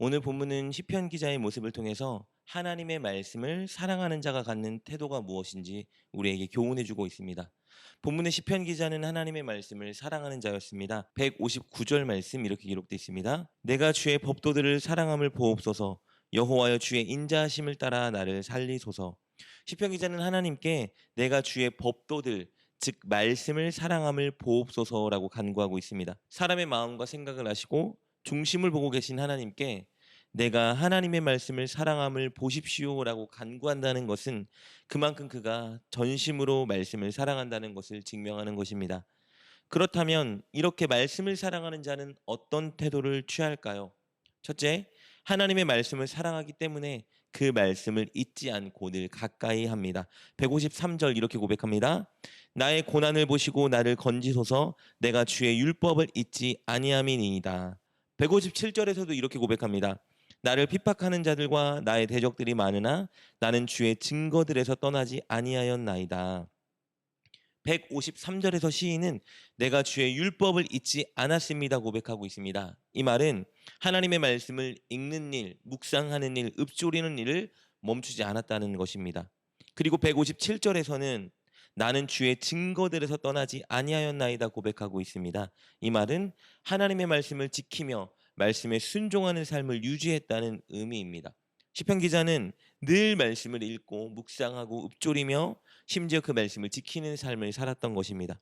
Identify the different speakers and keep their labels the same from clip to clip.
Speaker 1: 오늘 본문은 시편 기자의 모습을 통해서 하나님의 말씀을 사랑하는 자가 갖는 태도가 무엇인지 우리에게 교훈해 주고 있습니다. 본문의 시편 기자는 하나님의 말씀을 사랑하는 자였습니다. 159절 말씀 이렇게 기록되어 있습니다. 내가 주의 법도들을 사랑함을 보옵소서. 여호와여 주의 인자하심을 따라 나를 살리소서. 시편 기자는 하나님께 내가 주의 법도들 즉 말씀을 사랑함을 보옵소서라고 간구하고 있습니다. 사람의 마음과 생각을 아시고 중심을 보고 계신 하나님께 내가 하나님의 말씀을 사랑함을 보십시오라고 간구한다는 것은 그만큼 그가 전심으로 말씀을 사랑한다는 것을 증명하는 것입니다. 그렇다면 이렇게 말씀을 사랑하는 자는 어떤 태도를 취할까요? 첫째, 하나님의 말씀을 사랑하기 때문에 그 말씀을 잊지 않고 늘 가까이 합니다. 153절 이렇게 고백합니다. 나의 고난을 보시고 나를 건지소서. 내가 주의 율법을 잊지 아니함이니이다. 157절에서도 이렇게 고백합니다. 나를 핍박하는 자들과 나의 대적들이 많으나 나는 주의 증거들에서 떠나지 아니하였나이다. 153절에서 시인은 내가 주의 율법을 잊지 않았습니다 고백하고 있습니다. 이 말은 하나님의 말씀을 읽는 일, 묵상하는 일, 읊조리는 일을 멈추지 않았다는 것입니다. 그리고 157절에서는 나는 주의 증거들에서 떠나지 아니하였나이다 고백하고 있습니다. 이 말은 하나님의 말씀을 지키며 말씀에 순종하는 삶을 유지했다는 의미입니다. 시편 기자는 늘 말씀을 읽고 묵상하고 읊조리며 심지어 그 말씀을 지키는 삶을 살았던 것입니다.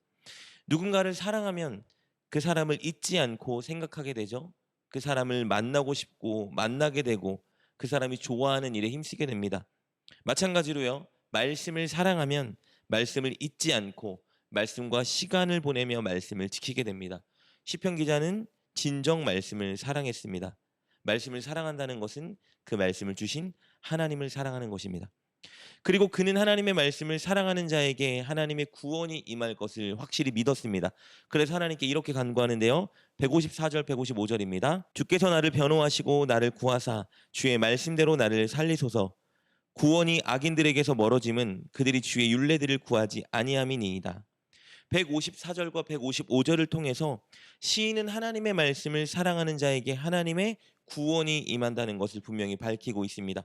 Speaker 1: 누군가를 사랑하면 그 사람을 잊지 않고 생각하게 되죠. 그 사람을 만나고 싶고 만나게 되고 그 사람이 좋아하는 일에 힘쓰게 됩니다. 마찬가지로요. 말씀을 사랑하면 말씀을 잊지 않고 말씀과 시간을 보내며 말씀을 지키게 됩니다. 시편 기자는 진정 말씀을 사랑했습니다. 말씀을 사랑한다는 것은 그 말씀을 주신 하나님을 사랑하는 것입니다. 그리고 그는 하나님의 말씀을 사랑하는 자에게 하나님의 구원이 임할 것을 확실히 믿었습니다. 그래서 하나님께 이렇게 간구하는데요. 154절, 155절입니다. 주께서 나를 변호하시고 나를 구하사 주의 말씀대로 나를 살리소서. 구원이 악인들에게서 멀어짐은 그들이 주의 율례들을 구하지 아니함이니이다. 154절과 155절을 통해서 시인은 하나님의 말씀을 사랑하는 자에게 하나님의 구원이 임한다는 것을 분명히 밝히고 있습니다.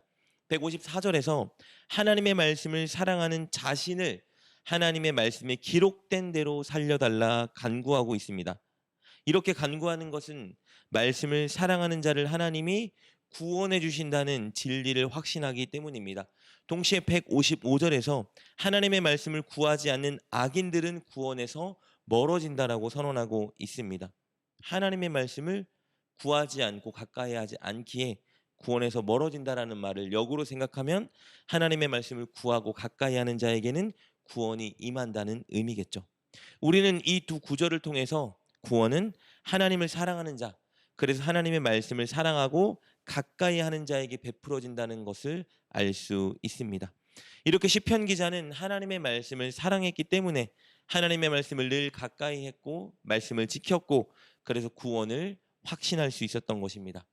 Speaker 1: 154절에서 하나님의 말씀을 사랑하는 자신을 하나님의 말씀에 기록된 대로 살려달라 간구하고 있습니다. 이렇게 간구하는 것은 말씀을 사랑하는 자를 하나님이 구원해 주신다는 진리를 확신하기 때문입니다. 동시에 155절에서 하나님의 말씀을 구하지 않는 악인들은 구원에서 멀어진다라고 선언하고 있습니다. 하나님의 말씀을 구하지 않고 가까이 하지 않기에 구원에서 멀어진다라는 말을 역으로 생각하면 하나님의 말씀을 구하고 가까이 하는 자에게는 구원이 임한다는 의미겠죠. 우리는 이 두 구절을 통해서 구원은 하나님을 사랑하는 자, 그래서 하나님의 말씀을 사랑하고 가까이 하는 자에게 베풀어진다는 것을 알 수 있습니다. 이렇게 시편 기자는 하나님의 말씀을 사랑했기 때문에 하나님의 말씀을 늘 가까이 했고 말씀을 지켰고 그래서 구원을 확신할 수 있었던 것입니다.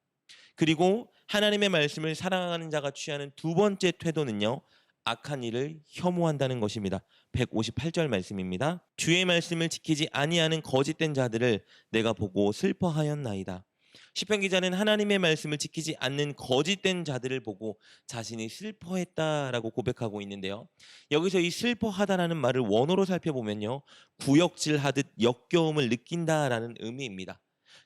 Speaker 1: 그리고 하나님의 말씀을 사랑하는 자가 취하는 두 번째 태도는요. 악한 일을 혐오한다는 것입니다. 158절 말씀입니다. 주의 말씀을 지키지 아니하는 거짓된 자들을 내가 보고 슬퍼하였나이다. 시편 기자는 하나님의 말씀을 지키지 않는 거짓된 자들을 보고 자신이 슬퍼했다라고 고백하고 있는데요. 여기서 이 슬퍼하다라는 말을 원어로 살펴보면요. 구역질하듯 역겨움을 느낀다라는 의미입니다.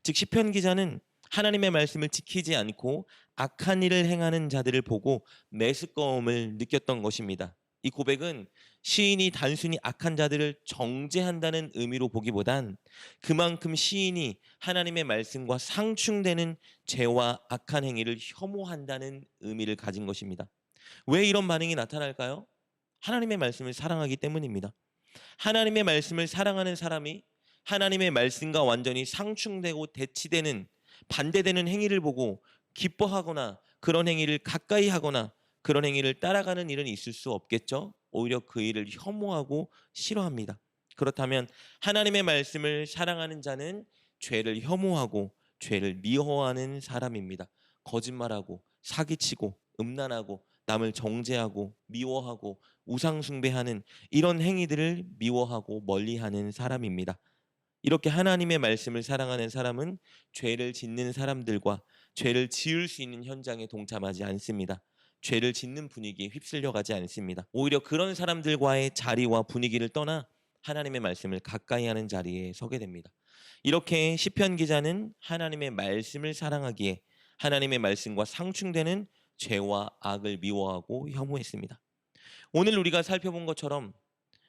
Speaker 1: 즉 시편 기자는 하나님의 말씀을 지키지 않고 악한 일을 행하는 자들을 보고 메스꺼움을 느꼈던 것입니다. 이 고백은 시인이 단순히 악한 자들을 정죄한다는 의미로 보기보단 그만큼 시인이 하나님의 말씀과 상충되는 죄와 악한 행위를 혐오한다는 의미를 가진 것입니다. 왜 이런 반응이 나타날까요? 하나님의 말씀을 사랑하기 때문입니다. 하나님의 말씀을 사랑하는 사람이 하나님의 말씀과 완전히 상충되고 대치되는 반대되는 행위를 보고 기뻐하거나 그런 행위를 가까이 하거나 그런 행위를 따라가는 일은 있을 수 없겠죠. 오히려 그 일을 혐오하고 싫어합니다. 그렇다면 하나님의 말씀을 사랑하는 자는 죄를 혐오하고 죄를 미워하는 사람입니다. 거짓말하고 사기치고 음란하고 남을 정죄하고 미워하고 우상숭배하는 이런 행위들을 미워하고 멀리하는 사람입니다. 이렇게 하나님의 말씀을 사랑하는 사람은 죄를 짓는 사람들과 죄를 지을 수 있는 현장에 동참하지 않습니다. 죄를 짓는 분위기에 휩쓸려가지 않습니다. 오히려 그런 사람들과의 자리와 분위기를 떠나 하나님의 말씀을 가까이 하는 자리에 서게 됩니다. 이렇게 시편 기자는 하나님의 말씀을 사랑하기에 하나님의 말씀과 상충되는 죄와 악을 미워하고 혐오했습니다. 오늘 우리가 살펴본 것처럼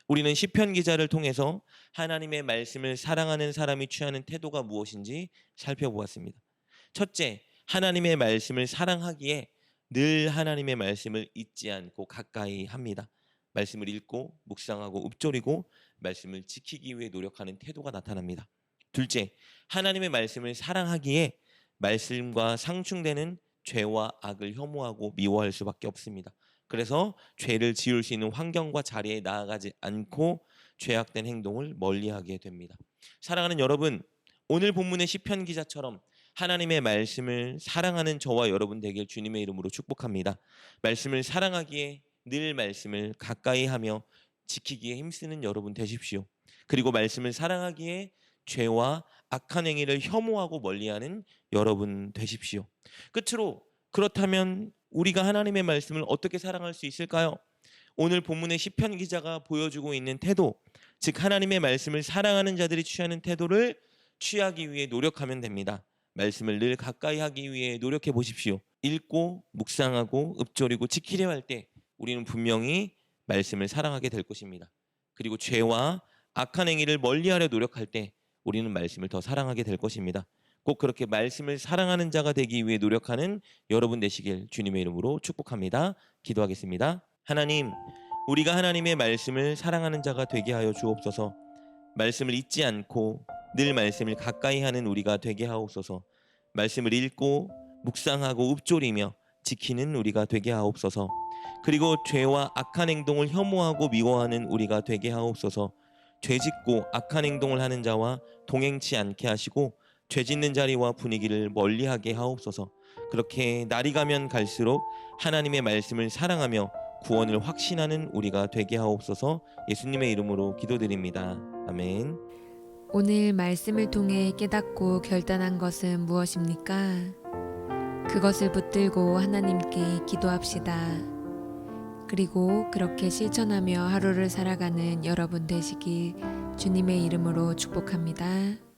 Speaker 1: 우리는 시편 기자를 통해서 하나님의 말씀을 사랑하는 사람이 취하는 태도가 무엇인지 살펴보았습니다. 첫째, 하나님의 말씀을 사랑하기에 늘 하나님의 말씀을 잊지 않고 가까이 합니다. 말씀을 읽고 묵상하고 읊조리고 말씀을 지키기 위해 노력하는 태도가 나타납니다. 둘째, 하나님의 말씀을 사랑하기에 말씀과 상충되는 죄와 악을 혐오하고 미워할 수밖에 없습니다. 그래서 죄를 지을 수 있는 환경과 자리에 나아가지 않고 죄악된 행동을 멀리하게 됩니다. 사랑하는 여러분, 오늘 본문의 시편 기자처럼 하나님의 말씀을 사랑하는 저와 여러분 되길 주님의 이름으로 축복합니다. 말씀을 사랑하기에 늘 말씀을 가까이 하며 지키기에 힘쓰는 여러분 되십시오. 그리고 말씀을 사랑하기에 죄와 악한 행위를 혐오하고 멀리하는 여러분 되십시오. 끝으로 그렇다면 우리가 하나님의 말씀을 어떻게 사랑할 수 있을까요? 오늘 본문의 시편 기자가 보여주고 있는 태도, 즉 하나님의 말씀을 사랑하는 자들이 취하는 태도를 취하기 위해 노력하면 됩니다. 말씀을 늘 가까이 하기 위해 노력해 보십시오. 읽고 묵상하고 읊조리고 지키려 할 때 우리는 분명히 말씀을 사랑하게 될 것입니다. 그리고 죄와 악한 행위를 멀리하려 노력할 때 우리는 말씀을 더 사랑하게 될 것입니다. 꼭 그렇게 말씀을 사랑하는 자가 되기 위해 노력하는 여러분 되시길 주님의 이름으로 축복합니다. 기도하겠습니다. 하나님, 우리가 하나님의 말씀을 사랑하는 자가 되게 하여 주옵소서. 말씀을 잊지 않고 늘 말씀을 가까이 하는 우리가 되게 하옵소서. 말씀을 읽고 묵상하고 읊조리며 지키는 우리가 되게 하옵소서. 그리고 죄와 악한 행동을 혐오하고 미워하는 우리가 되게 하옵소서. 죄짓고 악한 행동을 하는 자와 동행치 않게 하시고 죄짓는 자리와 분위기를 멀리하게 하옵소서. 그렇게 날이 가면 갈수록 하나님의 말씀을 사랑하며 구원을 확신하는 우리가 되게 하옵소서. 예수님의 이름으로 기도드립니다. 아멘.
Speaker 2: 오늘 말씀을 통해 깨닫고 결단한 것은 무엇입니까? 그것을 붙들고 하나님께 기도합시다. 그리고 그렇게 실천하며 하루를 살아가는 여러분 되시길 주님의 이름으로 축복합니다.